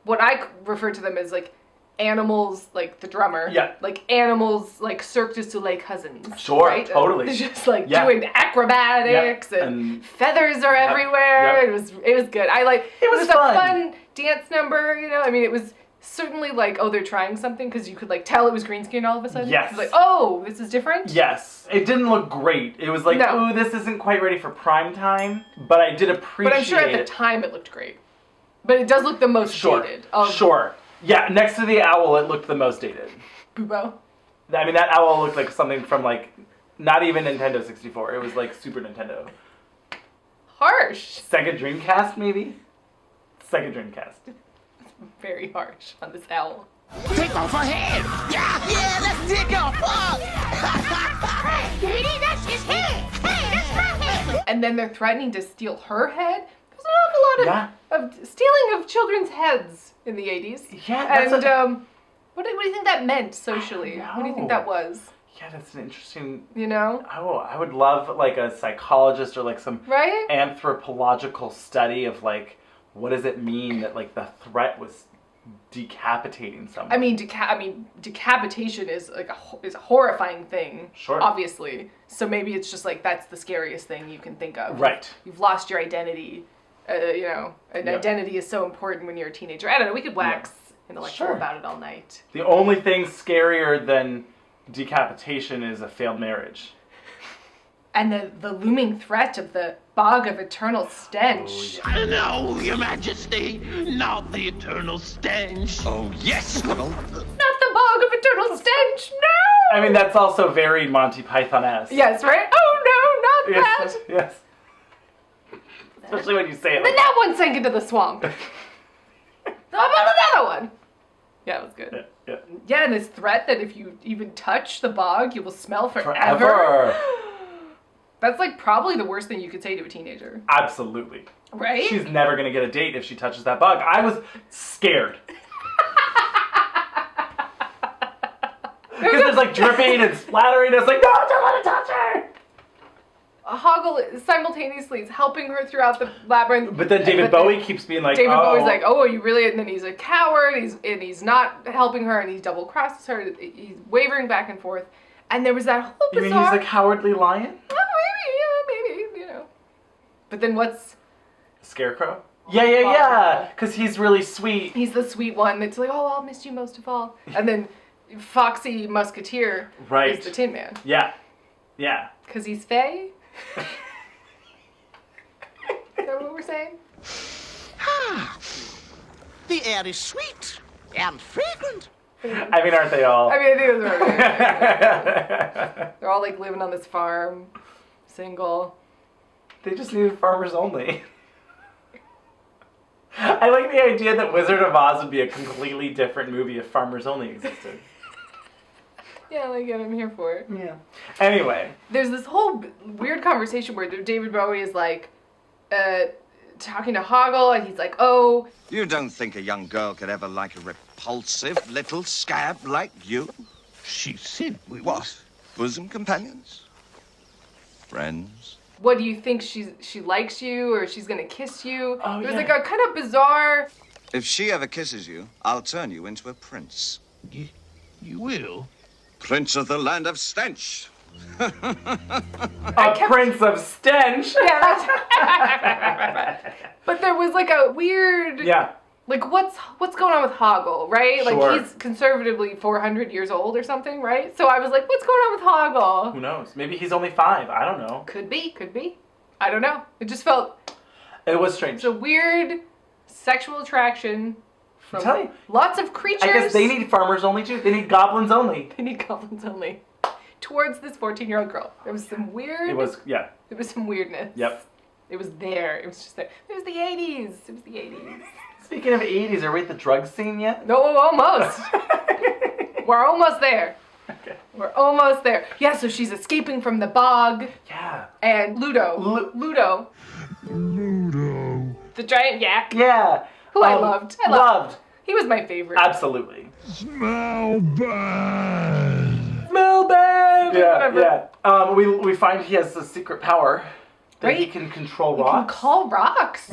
Speaker 2: what I refer to them as like animals, like the drummer.
Speaker 1: Yeah.
Speaker 2: Like animals, like Cirque du Soleil cousins.
Speaker 1: Sure,
Speaker 2: right?
Speaker 1: totally.
Speaker 2: They're just like doing acrobatics and feathers are everywhere.
Speaker 1: Yep.
Speaker 2: It was good. It was
Speaker 1: fun.
Speaker 2: a fun dance number, I mean, it was certainly like, oh, they're trying something, because you could like tell it was green screen all of a sudden.
Speaker 1: Yes.
Speaker 2: It was like, oh, this is different.
Speaker 1: Yes. It didn't look great. It was like, ooh, this isn't quite ready for prime time. But I did appreciate it.
Speaker 2: But I'm sure at the time it looked great. But it does look the most dated.
Speaker 1: Sure. Yeah, next to the owl, it looked the most dated.
Speaker 2: Bubo.
Speaker 1: I mean, that owl looked like something from like, not even Nintendo 64. It was like Super Nintendo.
Speaker 2: Harsh.
Speaker 1: Sega Dreamcast, maybe? Sega Dreamcast.
Speaker 2: Very harsh on this owl.
Speaker 3: Take off her head! Yeah, let's take off!
Speaker 10: Hey, Katie, that's his head! Hey, that's my head!
Speaker 2: And then they're threatening to steal her head. There's an awful lot of stealing of children's heads in the 80s.
Speaker 1: Yeah, that's
Speaker 2: and what do you think that meant socially? What do you think that was?
Speaker 1: Yeah, that's an interesting...
Speaker 2: Oh,
Speaker 1: I would love like a psychologist or like some
Speaker 2: right?
Speaker 1: anthropological study of like, what does it mean that like the threat was decapitating someone?
Speaker 2: I mean, decapitation is like is a horrifying thing.
Speaker 1: Sure.
Speaker 2: Obviously. So maybe it's just like that's the scariest thing you can think of.
Speaker 1: Right.
Speaker 2: You've lost your identity. And identity is so important when you're a teenager. I don't know. We could wax intellectual about it all night.
Speaker 1: The only thing scarier than decapitation is a failed marriage.
Speaker 2: And the looming threat of the bog of eternal stench.
Speaker 8: No, Your Majesty, not the eternal stench.
Speaker 4: Oh, yes, Colonel.
Speaker 2: Not the bog of eternal stench, no!
Speaker 1: I mean, that's also very Monty Python-esque.
Speaker 2: Yes, right? Oh no, not
Speaker 1: Yes,
Speaker 2: that!
Speaker 1: yes. Especially when you say it
Speaker 2: Then
Speaker 1: like
Speaker 2: that one sank into the swamp. How about another one? Yeah, it was good. Yeah, and this threat that if you even touch the bog, you will smell forever. That's like probably the worst thing you could say to a teenager.
Speaker 1: Absolutely.
Speaker 2: Right?
Speaker 1: She's never going to get a date if she touches that bug. I was scared. Because there's like dripping and splattering. It's like, no, don't let it touch her.
Speaker 2: Hoggle simultaneously is helping her throughout the labyrinth.
Speaker 1: But then David Bowie keeps being like,
Speaker 2: David Bowie's like, oh, are you really? And then he's a coward. He's not helping her, and he double crosses her. He's wavering back and forth. And there was that whole bizarre...
Speaker 1: You mean he's the cowardly lion?
Speaker 2: Oh, maybe, you know. But then what's...
Speaker 1: Scarecrow? Yeah. Because he's really sweet.
Speaker 2: He's the sweet one that's like, oh, I'll miss you most of all. And then FoxyMusketeer is the Tin Man.
Speaker 1: Yeah.
Speaker 2: Because he's Faye? Is that what we're saying?
Speaker 3: The air is sweet and fragrant.
Speaker 1: I mean, aren't they all?
Speaker 2: I think that's right. They're all like living on this farm, single.
Speaker 1: They just needed Farmers Only. I like the idea that Wizard of Oz would be a completely different movie if Farmers Only existed.
Speaker 2: Yeah, I like it. I'm here for it.
Speaker 1: Yeah. Anyway.
Speaker 2: There's this whole weird conversation where David Bowie is like, talking to Hoggle, and he's like, oh...
Speaker 4: You don't think a young girl could ever like a repulsive little scab like you?
Speaker 8: She said we
Speaker 4: What? Bosom companions? Friends?
Speaker 2: What do you think, she likes you, or she's gonna kiss you?
Speaker 1: Oh,
Speaker 2: it was like a kind of bizarre...
Speaker 4: If she ever kisses you, I'll turn you into a prince.
Speaker 8: You will?
Speaker 4: Prince of the land of stench.
Speaker 1: A prince of stench.
Speaker 2: Yeah. But there was like a weird.
Speaker 1: Yeah.
Speaker 2: Like what's going on with Hoggle, right?
Speaker 1: Sure.
Speaker 2: Like he's conservatively 400 years old or something, right? So I was like, what's going on with Hoggle?
Speaker 1: Who knows? Maybe he's only 5. I don't know.
Speaker 2: Could be. I don't know. It just felt.
Speaker 1: It was strange.
Speaker 2: It's a weird sexual attraction from
Speaker 1: tell you.
Speaker 2: lots of creatures.
Speaker 1: I guess they need Farmers Only too. They need Goblins Only.
Speaker 2: They need Goblins Only. Towards this 14-year-old girl. There was some weird...
Speaker 1: It was, yeah.
Speaker 2: There was some weirdness.
Speaker 1: Yep.
Speaker 2: It was there. It was just there. It was the 80s. It was the 80s.
Speaker 1: Speaking of 80s, are we at the drug scene yet?
Speaker 2: No, almost. We're almost there.
Speaker 1: Okay.
Speaker 2: We're almost there. Yeah, so she's escaping from the bog.
Speaker 1: Yeah.
Speaker 2: And Ludo. Ludo. The giant yak.
Speaker 1: Yeah.
Speaker 2: Who I loved. I loved. He was my favorite.
Speaker 1: Absolutely.
Speaker 8: Smell bad.
Speaker 2: Smell bad.
Speaker 1: Yeah. We find he has a secret power that
Speaker 2: right?
Speaker 1: he can control
Speaker 2: He
Speaker 1: rocks.
Speaker 2: can call rocks.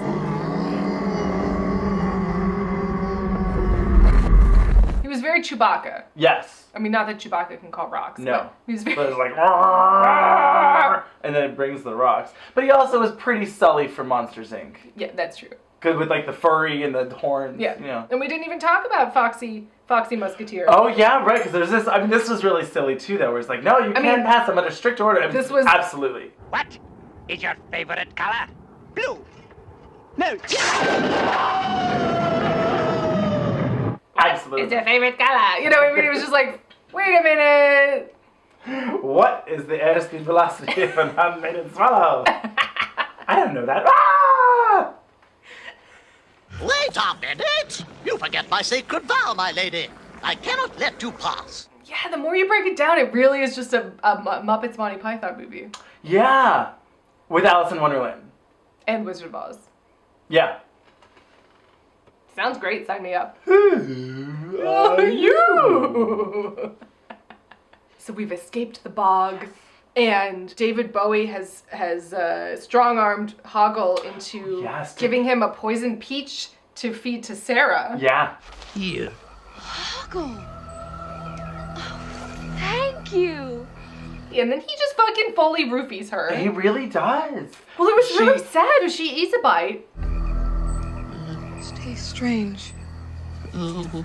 Speaker 2: He was very Chewbacca.
Speaker 1: Yes.
Speaker 2: I mean, not that Chewbacca can call rocks.
Speaker 1: No.
Speaker 2: He was very...
Speaker 1: But it's like, and then it brings the rocks. But he also was pretty Sully from Monsters, Inc.
Speaker 2: Yeah, that's true.
Speaker 1: Good with like the furry and the horns.
Speaker 2: Yeah.
Speaker 1: You know.
Speaker 2: And we didn't even talk about FoxyMusketeer.
Speaker 1: Oh yeah, right. Because there's this. I mean, this was really silly too, though. Where it's like, no, you can't pass. I'm under strict order. I mean,
Speaker 2: this was
Speaker 1: absolutely.
Speaker 3: What is your favorite color? Blue. No.
Speaker 1: Absolutely.
Speaker 2: It's your favorite color. You know what I mean? It was just like, wait a minute.
Speaker 1: What is the airspeed velocity of an unmated swallow? I don't know that. Ah!
Speaker 3: Wait a minute! You forget my sacred vow, my lady. I cannot let you pass.
Speaker 2: Yeah, the more you break it down, it really is just a Muppets Monty Python movie.
Speaker 1: Yeah. With Alice in Wonderland.
Speaker 2: And Wizard of Oz.
Speaker 1: Yeah.
Speaker 2: Sounds great. Sign me up.
Speaker 1: Who
Speaker 2: are you? So we've escaped the bog, and David Bowie has strong-armed Hoggle into giving him a poison peach to feed to Sarah.
Speaker 1: Yeah.
Speaker 8: Here.
Speaker 5: Hoggle. Oh, thank you.
Speaker 2: And then he just fucking fully roofies her.
Speaker 1: He really does.
Speaker 2: Well, it was really sad. She eats a bite.
Speaker 9: It tastes strange. Hoggle,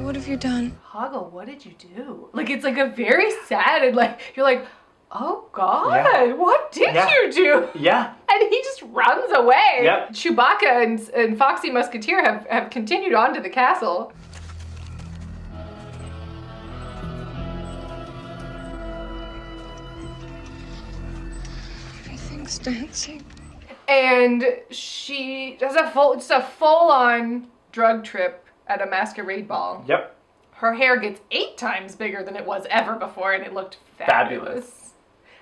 Speaker 9: what have you done?
Speaker 2: Hoggle, what did you do? Like, it's like a very sad and like, you're like, oh God, what did you do?
Speaker 1: Yeah.
Speaker 2: And he just runs away.
Speaker 1: Yep.
Speaker 2: Chewbacca and FoxyMusketeer have continued on to the castle.
Speaker 9: Everything's dancing.
Speaker 2: And she does just a full-on drug trip at a masquerade ball.
Speaker 1: Yep.
Speaker 2: Her hair gets 8 times bigger than it was ever before, and it looked fabulous.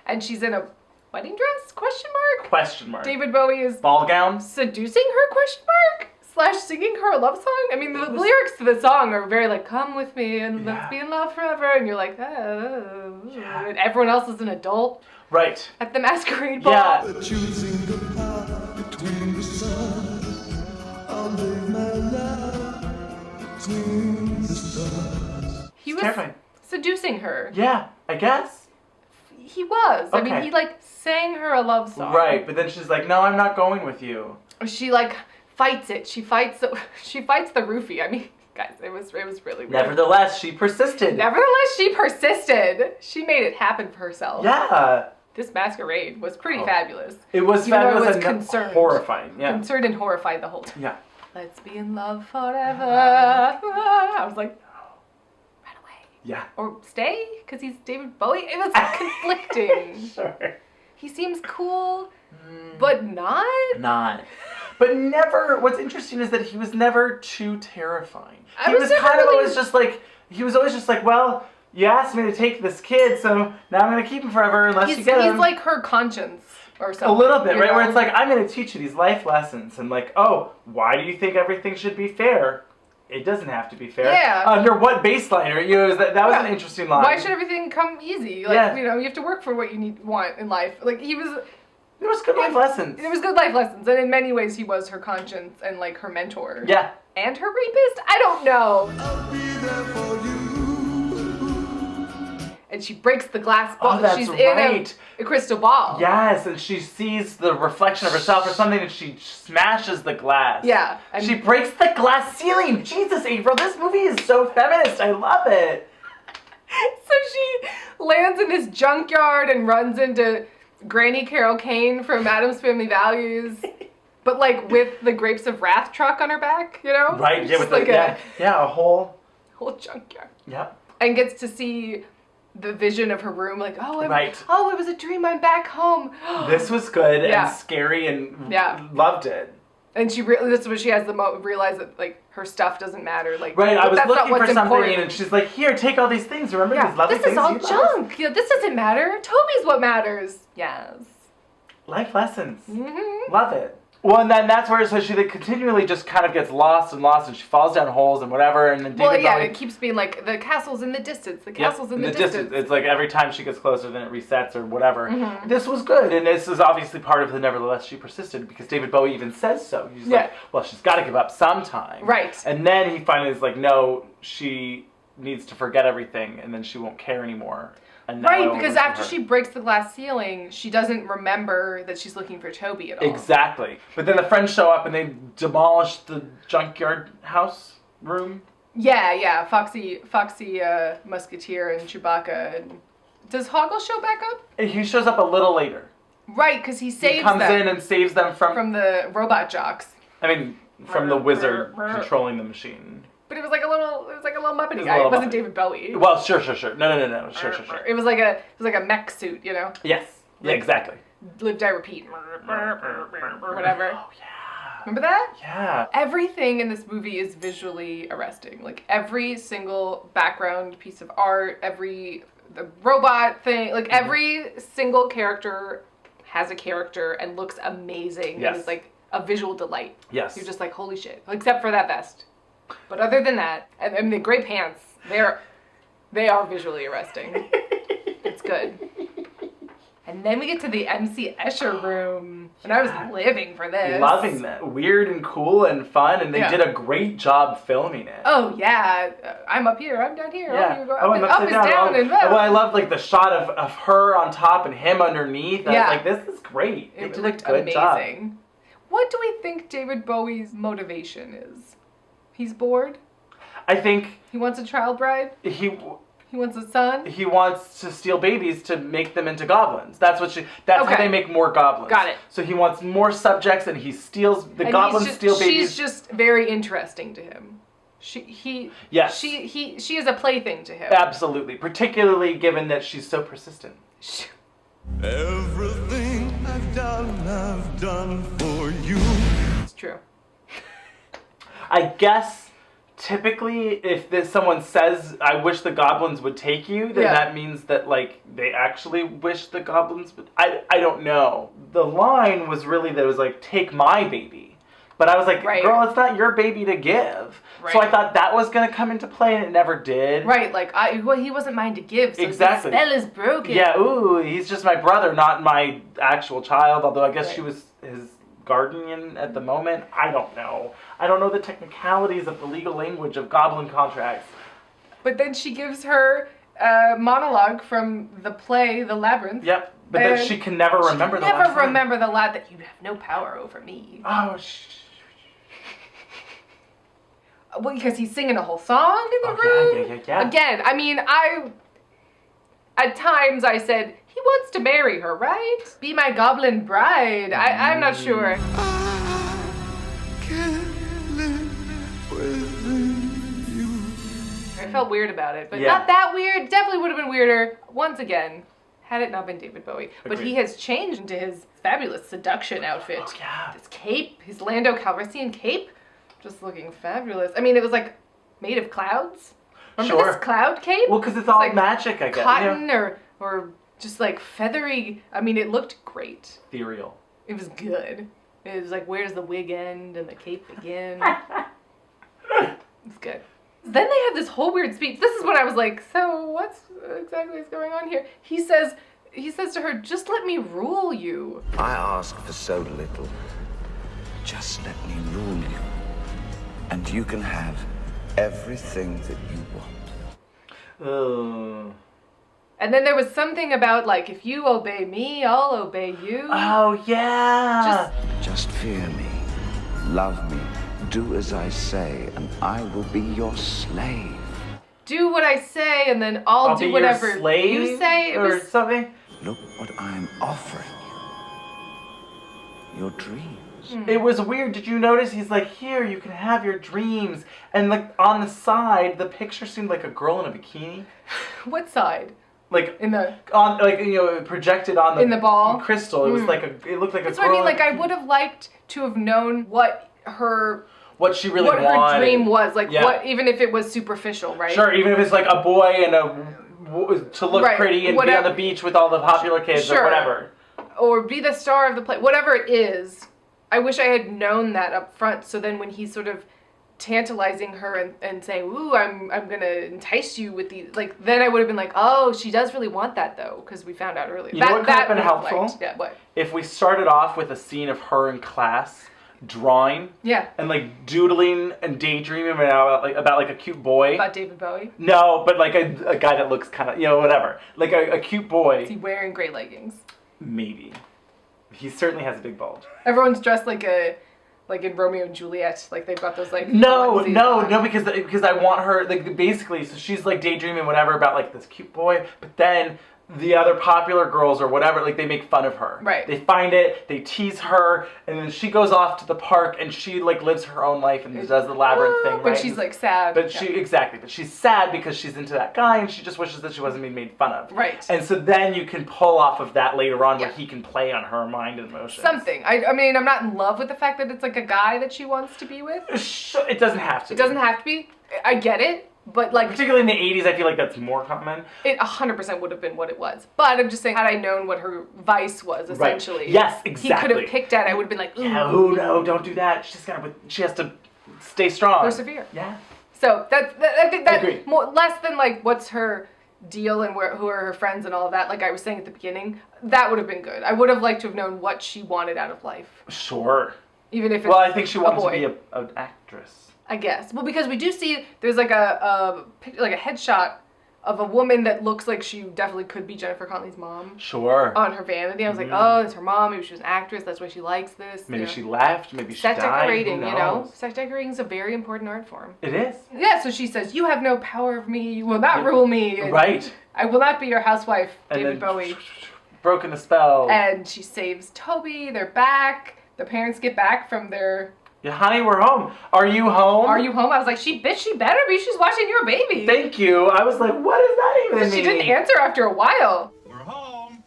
Speaker 2: And she's in a wedding dress? Question mark?
Speaker 1: Question mark.
Speaker 2: David Bowie is
Speaker 1: ball gown
Speaker 2: seducing her? Question mark? / singing her a love song? I mean, the lyrics to the song are very like, come with me and let's be in love forever. And you're like, oh. And everyone else is an adult.
Speaker 1: Right.
Speaker 2: At the masquerade ball.
Speaker 1: Yeah.
Speaker 11: Choosing the path between the stars. I'll live my life between the stars.
Speaker 2: He was
Speaker 1: terrifying.
Speaker 2: Seducing her.
Speaker 1: Yeah, I guess.
Speaker 2: He was.
Speaker 1: Okay.
Speaker 2: I mean, he like sang her a love song.
Speaker 1: Right, but then she's like, no, I'm not going with you.
Speaker 2: She like fights it. She fights the roofie. I mean, guys, it was really weird.
Speaker 1: Nevertheless, she persisted.
Speaker 2: She persisted. She made it happen for herself.
Speaker 1: Yeah.
Speaker 2: This masquerade was pretty fabulous.
Speaker 1: It was
Speaker 2: Even though
Speaker 1: fabulous
Speaker 2: I was
Speaker 1: and
Speaker 2: concerned.
Speaker 1: horrifying. Yeah.
Speaker 2: Concerned and horrified the whole time.
Speaker 1: Yeah.
Speaker 2: Let's be in love forever. I was like, run away.
Speaker 1: Yeah.
Speaker 2: Or stay, because he's David Bowie. It was conflicting.
Speaker 1: Sure.
Speaker 2: He seems cool, but not.
Speaker 1: Not. But never, what's interesting is that he was never too terrifying.
Speaker 2: I
Speaker 1: He was kind of always just like, well, you asked me to take this kid, so now I'm going to keep him forever unless you get him.
Speaker 2: He's like her conscience or something.
Speaker 1: A little bit, right?
Speaker 2: know?
Speaker 1: Where it's like, I'm going to teach you these life lessons. And like, oh, why do you think everything should be fair? It doesn't have to be fair.
Speaker 2: Yeah.
Speaker 1: Under what baseline? Or, that was an interesting line.
Speaker 2: Why should everything come easy? Like, you have to work for what you want in life. Like,
Speaker 1: There was good life lessons.
Speaker 2: There was good life lessons. And in many ways, he was her conscience and like her mentor.
Speaker 1: Yeah.
Speaker 2: And her rapist? I don't know.
Speaker 11: I'll be there for you.
Speaker 2: And she breaks the glass ball.
Speaker 1: Oh, that's
Speaker 2: She's
Speaker 1: right.
Speaker 2: in a crystal ball.
Speaker 1: Yes, and she sees the reflection of herself or something, and she smashes the glass.
Speaker 2: Yeah. And
Speaker 1: she breaks the glass ceiling. Jesus, April, this movie is so feminist. I love it.
Speaker 2: So she lands in this junkyard and runs into Granny Carol Kane from Addams Family Values. But like with the Grapes of Wrath truck on her back, you know?
Speaker 1: Right, yeah, with
Speaker 2: like
Speaker 1: a whole
Speaker 2: junkyard.
Speaker 1: Yep.
Speaker 2: And gets to see the vision of her room, like,
Speaker 1: Right.
Speaker 2: it was a dream, I'm back home.
Speaker 1: This was good
Speaker 2: Yeah.
Speaker 1: and scary and
Speaker 2: Yeah.
Speaker 1: loved it.
Speaker 2: And this is when she has the realize that like her stuff doesn't matter. Like,
Speaker 1: Right, I was
Speaker 2: that's not
Speaker 1: looking
Speaker 2: what's
Speaker 1: for something
Speaker 2: important.
Speaker 1: and she's like, here, take all these things. Remember
Speaker 2: Yeah,
Speaker 1: these lovely
Speaker 2: this
Speaker 1: things
Speaker 2: is all
Speaker 1: you love?
Speaker 2: junk. Yeah, this doesn't matter. Toby's what matters. Yes.
Speaker 1: Life lessons.
Speaker 2: Mm-hmm.
Speaker 1: Love it. Well, and then that's where she continually just kind of gets lost and she falls down holes and whatever, and then David Bowie...
Speaker 2: it keeps being like, the castle's in the distance, the castle's in the distance.
Speaker 1: It's like every time she gets closer, then it resets or whatever.
Speaker 2: Mm-hmm.
Speaker 1: This was good, and this is obviously part of the nevertheless she persisted, because David Bowie even says so. He's like, well, she's got to give up sometime.
Speaker 2: Right.
Speaker 1: And then he finally is like, no, she needs to forget everything, and then she won't care anymore.
Speaker 2: Right, because after she breaks the glass ceiling, she doesn't remember that she's looking for Toby at all.
Speaker 1: Exactly. But then the friends show up and they demolish the junkyard house room.
Speaker 2: Yeah, Foxy Musketeer and Chewbacca. And does Hoggle show back up?
Speaker 1: He shows up a little later.
Speaker 2: Right, because he saves
Speaker 1: them. He comes
Speaker 2: them
Speaker 1: in and saves them from
Speaker 2: the robot jocks.
Speaker 1: I mean, from the wizard controlling the machine.
Speaker 2: But it was like a little Muppety guy. It wasn't David Bowie.
Speaker 1: Well, sure. No. Sure.
Speaker 2: It was like a mech suit, you know?
Speaker 1: Yes. Yeah, exactly.
Speaker 2: Live, die, repeat. Whatever.
Speaker 1: Oh, yeah.
Speaker 2: Remember that?
Speaker 1: Yeah.
Speaker 2: Everything in this movie is visually arresting. Like every single background piece of art, the robot thing, like every single character has a character and looks amazing.
Speaker 1: Yes.
Speaker 2: And is like a visual delight.
Speaker 1: Yes.
Speaker 2: You're just like, holy shit. Except for that vest. But other than that, and the gray pants, they are visually arresting. It's good. And then we get to the MC Escher room, and I was living for this.
Speaker 1: Loving that. Weird and cool and fun, and they did a great job filming it.
Speaker 2: Oh, yeah. I'm up here, I'm down here.
Speaker 1: Yeah.
Speaker 2: Oh, you go up, and up is down.
Speaker 1: Well, I love like the shot of her on top and him underneath. I was like, this is great.
Speaker 2: It looked amazing.
Speaker 1: Job.
Speaker 2: What do we think David Bowie's motivation is? He's bored?
Speaker 1: I think
Speaker 2: He wants a child bride? He wants a son?
Speaker 1: he wants to steal babies to make them into goblins. That's how they make more goblins.
Speaker 2: Got it.
Speaker 1: So he wants more subjects, and he steals goblins steal babies.
Speaker 2: She's just very interesting to him. She is a plaything to him.
Speaker 1: Absolutely, particularly given that she's so persistent.
Speaker 11: Everything I've done for you.
Speaker 2: It's true.
Speaker 1: I guess typically if someone says, I wish the goblins would take you, then that means that, like, they actually wish the goblins would. I don't know. The line was really that it was like, take my baby. But I was like, girl, it's not your baby to give. Right. So I thought that was going to come into play, and it never did.
Speaker 2: Right, like, he wasn't mine to give, so
Speaker 1: exactly.
Speaker 2: The spell is broken.
Speaker 1: Yeah, he's just my brother, not my actual child, although I guess she was his guardian at the moment. I don't know. I don't know the technicalities of the legal language of goblin contracts.
Speaker 2: But then she gives her a monologue from the play, The Labyrinth.
Speaker 1: Yep, but then she can never remember the last
Speaker 2: never remember the line that you have no power over me.
Speaker 1: Oh,
Speaker 2: well, because he's singing a whole song in the room.
Speaker 1: Yeah.
Speaker 2: Again, I mean, at times I said, he wants to marry her, right? Be my goblin bride. I'm not sure.
Speaker 11: I can't live within you.
Speaker 2: I felt weird about it, but not that weird. Definitely would have been weirder, once again, had it not been David Bowie.
Speaker 1: Agreed.
Speaker 2: But he has changed into his fabulous seduction outfit.
Speaker 1: Oh, yeah.
Speaker 2: This cape, his Lando Calrissian cape. Just looking fabulous. I mean, it was like made of clouds. Remember this cloud cape?
Speaker 1: Well, because it's all like magic, I guess.
Speaker 2: Cotton or just like feathery. I mean, it looked great.
Speaker 1: Ethereal.
Speaker 2: It was good. It was like, where's the wig end and the cape begin? It's good. Then they have this whole weird speech. This is when I was like, so what's exactly is going on here? He says to her, just let me rule you.
Speaker 4: I ask for so little. Just let me rule you. And you can have everything that you want.
Speaker 2: And then there was something about, like, if you obey me, I'll obey you.
Speaker 1: Oh, yeah.
Speaker 4: Just fear me, love me, do as I say, and I will be your slave.
Speaker 2: Do what I say, and then I'll do whatever
Speaker 1: your slave
Speaker 2: you say.
Speaker 1: Or something.
Speaker 4: Look what I am offering you. Your dreams.
Speaker 1: It was weird. Did you notice? He's like, here, you can have your dreams. And like on the side, the picture seemed like a girl in a bikini.
Speaker 2: What side?
Speaker 1: Like
Speaker 2: in the
Speaker 1: projected on the
Speaker 2: in the ball
Speaker 1: crystal. It was like it looked like
Speaker 2: That's
Speaker 1: a girl.
Speaker 2: What I mean. Like I would have liked to have known what
Speaker 1: she really wanted.
Speaker 2: What her dream was. Like what, even if it was superficial, right?
Speaker 1: Sure, even if it's like a boy and to look pretty and be on the beach with all the popular kids or whatever. Or
Speaker 2: be the star of the play, whatever it is. I wish I had known that up front, so then when he's sort of tantalizing her and saying, ooh, I'm gonna entice you with these, like, then I would have been like, oh, she does really want that though, because we found out earlier.
Speaker 1: You know what could have been helpful?
Speaker 2: Yeah, what?
Speaker 1: If we started off with a scene of her in class drawing, and like doodling and daydreaming about a cute boy.
Speaker 2: About David Bowie?
Speaker 1: No, but like a guy that looks kind of, whatever. Like a cute boy.
Speaker 2: Is he wearing gray leggings?
Speaker 1: Maybe. He certainly has a big bulge.
Speaker 2: Everyone's dressed like in Romeo and Juliet, like they've got those like.
Speaker 1: No, because I want her like basically. So she's like daydreaming whatever about like this cute boy, but then the other popular girls or whatever, like they make fun of her.
Speaker 2: Right.
Speaker 1: They find it, they tease her, and then she goes off to the park and she like lives her own life and does the labyrinth thing.
Speaker 2: But she's like sad.
Speaker 1: But but she's sad because she's into that guy and she just wishes that she wasn't being made fun of.
Speaker 2: Right.
Speaker 1: And so then you can pull off of that later on where he can play on her mind and emotions.
Speaker 2: Something. I mean, I'm not in love with the fact that it's like a guy that she wants to be with.
Speaker 1: It doesn't have to.
Speaker 2: It doesn't have to be. I get it. But like,
Speaker 1: particularly in the 80s, I feel like that's more common.
Speaker 2: It 100% would have been what it was. But I'm just saying, had I known what her vice was, essentially.
Speaker 1: Right. Yes, exactly.
Speaker 2: He could have picked at it. I would have been like, ooh.
Speaker 1: Yeah, no, don't do that. She has to stay strong.
Speaker 2: Persevere.
Speaker 1: Yeah.
Speaker 2: So I think that less than like what's her deal and who are her friends and all of that. Like I was saying at the beginning, that would have been good. I would have liked to have known what she wanted out of life.
Speaker 1: Sure.
Speaker 2: Even if it's
Speaker 1: I think she wanted to be an actress.
Speaker 2: I guess. Well, because we do see there's like a headshot of a woman that looks like she definitely could be Jennifer Connelly's mom.
Speaker 1: Sure.
Speaker 2: On her vanity. I was like, oh, it's her mom. Maybe she was an actress. That's why she likes this.
Speaker 1: Maybe she left. Maybe she
Speaker 2: died. Set decorating,
Speaker 1: you know?
Speaker 2: Set decorating is a very important art form.
Speaker 1: It is.
Speaker 2: Yeah, so she says, you have no power of me. You will not rule me.
Speaker 1: Right.
Speaker 2: I will not be your housewife,
Speaker 1: And
Speaker 2: David
Speaker 1: then
Speaker 2: Bowie.
Speaker 1: Broken the spell.
Speaker 2: And she saves Toby. They're back. The parents get back from their...
Speaker 1: Yeah, honey, we're home. Are you home?
Speaker 2: Are you home? I was like, she better be. She's watching your baby.
Speaker 1: Thank you. I was like, what does that even mean?
Speaker 2: She didn't answer after a while.
Speaker 11: We're home.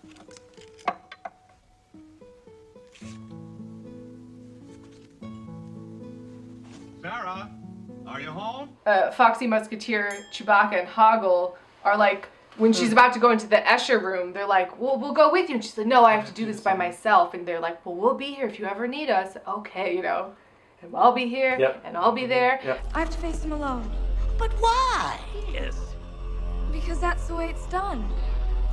Speaker 11: Sarah, are you home?
Speaker 2: Foxy Musketeer, Chewbacca, and Hoggle are like, when she's about to go into the Escher room, they're like, well, we'll go with you. And she's like, no, I have to do this by myself. And they're like, well, we'll be here if you ever need us. Okay, you know. And I'll be here, and I'll be there.
Speaker 1: Yep.
Speaker 9: I have to face him alone.
Speaker 3: But why?
Speaker 8: Yes.
Speaker 9: Because that's the way it's done.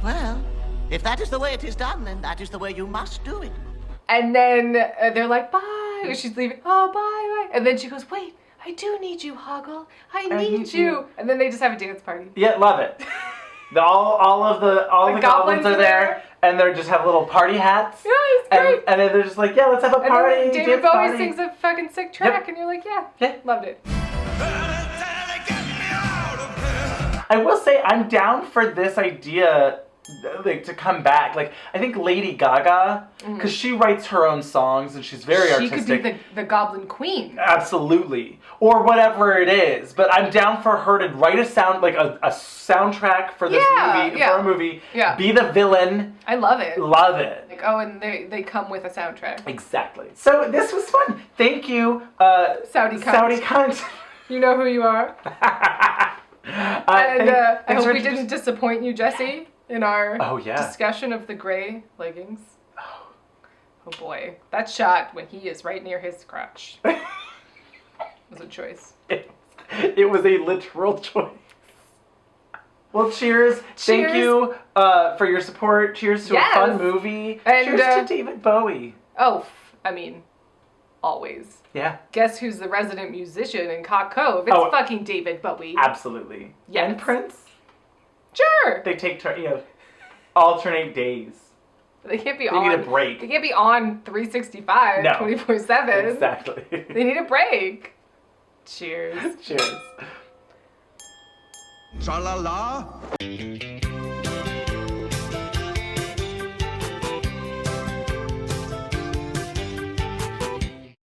Speaker 3: Well, if that is the way it is done, then that is the way you must do it.
Speaker 2: And then they're like, bye. And she's leaving. Oh, bye, bye. And then she goes, wait, I do need you, Hoggle. I need you. And then they just have a dance party.
Speaker 1: Yeah, love it. All of the goblins are there, and they just have little party hats.
Speaker 2: Yeah, it's great.
Speaker 1: And then they're just like, yeah, let's have a party.
Speaker 2: And then David Bowie
Speaker 1: party.
Speaker 2: sings a fucking sick track, and you're like, yeah, loved it.
Speaker 1: I will say, I'm down for this idea, like, to come back. Like, I think Lady Gaga, because she writes her own songs, and she's very artistic.
Speaker 2: She could be the Goblin Queen.
Speaker 1: Absolutely. Or whatever it is. But I'm down for her to write a soundtrack for this movie, for a movie.
Speaker 2: Yeah.
Speaker 1: Be the villain.
Speaker 2: I love it.
Speaker 1: Love it.
Speaker 2: Like, oh, and they come with a soundtrack.
Speaker 1: Exactly. So this was fun. Thank you,
Speaker 2: Saudi cunt.
Speaker 1: Saudi cunt.
Speaker 2: You know who you are. I hope we didn't disappoint you, Jesse, in our discussion of the gray leggings. Oh boy. That shot when he is right near his crotch was a choice.
Speaker 1: It was a literal choice. Well, cheers. Thank you for your support. Cheers to a fun movie.
Speaker 2: And,
Speaker 1: cheers to David Bowie.
Speaker 2: Oh, I mean, always.
Speaker 1: Yeah.
Speaker 2: Guess who's the resident musician in Cock Cove? It's fucking David Bowie.
Speaker 1: Absolutely.
Speaker 2: Yes.
Speaker 1: And Prince?
Speaker 2: Sure.
Speaker 1: They take alternate days.
Speaker 2: They can't be
Speaker 1: They need a break.
Speaker 2: They can't be on 365 24/7.
Speaker 1: Exactly.
Speaker 2: They need a break. Cheers.
Speaker 1: Cheers.
Speaker 11: Tra-la-la.